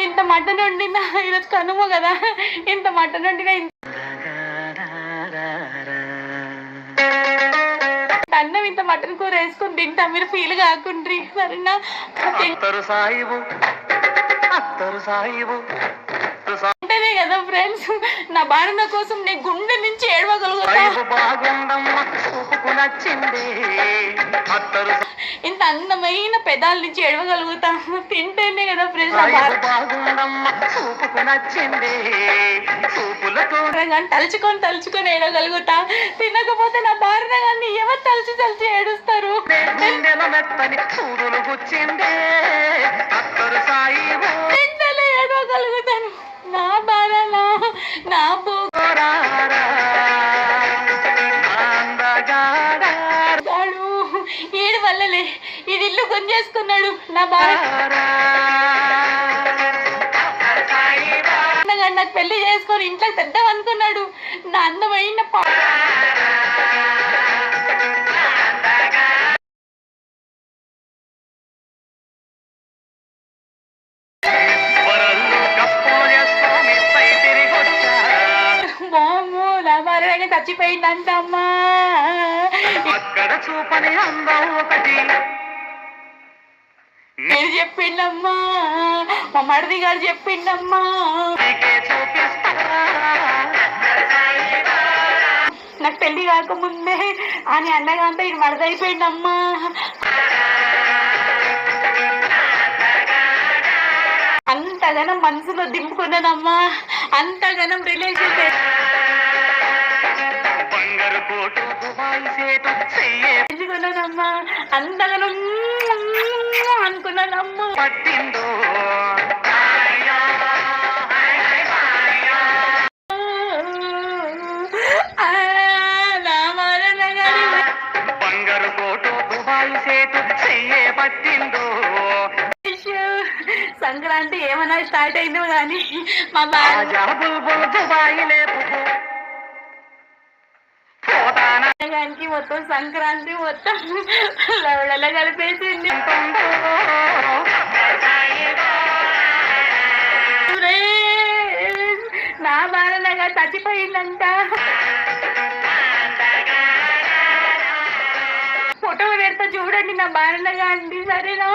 ఇంత మటన్ వండినా ఈరోజు కనుమ కదా, ఇంత మటన్ వండినా అన్నం ఇంత మటన్ కూర వేసుకుని తింటా, మీరు ఫీల్ కాకుండ్రి సరేనా. అంటేనే కదా ఫ్రెండ్స్, నా భారత కోసం నీ గుండె నుంచి ఏడవగలుగుతా. ఇంత అందమైన పెదాల నుంచి ఏడవగలుగుతా తింటేనే కదా ఫ్రెండ్స్. తలుచుకొని తలుచుకొని ఏడవగలుగుతా, తినకపోతే నా భారత గారిని ఎవరు తలుచి తలిచి ఏడుస్తారు. ఏడవగలుగుతాను నా భారత నా ఏడు వల్లలే ఇది ఇల్లు కొనిచేసుకున్నాడు నా భార్య. నాకు పెళ్లి చేసుకొని ఇంట్లో తెద్దాం అనుకున్నాడు. నా అందమైన నా భార్య చచ్చిపోయిందంటమ్మా. అక్కడ చూపని అందం ఒకటి నేను చెప్పిండమ్మా, మా మరిది గారు చెప్పిండమ్మా. నాకు పెళ్లి కాకముందే అని అన్నగాంతా ఇది మరిదైపోయిందమ్మా. అంతగానం మనసులో దింపుకున్నానమ్మా, అంతగానం రిలేషన్ పెంచుకున్నానమ్మా, అంతగానం అనుకున్నానమ్మా. సంక్రాంతి ఏమన్నా స్టార్ట్ అయిందో కానీ మా బాగానికి మొత్తం సంక్రాంతి మొత్తం లవడలా కలిపేసింది. నా బాలనగా చచ్చిపోయిందంట. ఫోటో పెడతా చూడండి నా బాలనగా అండి, సరేనా.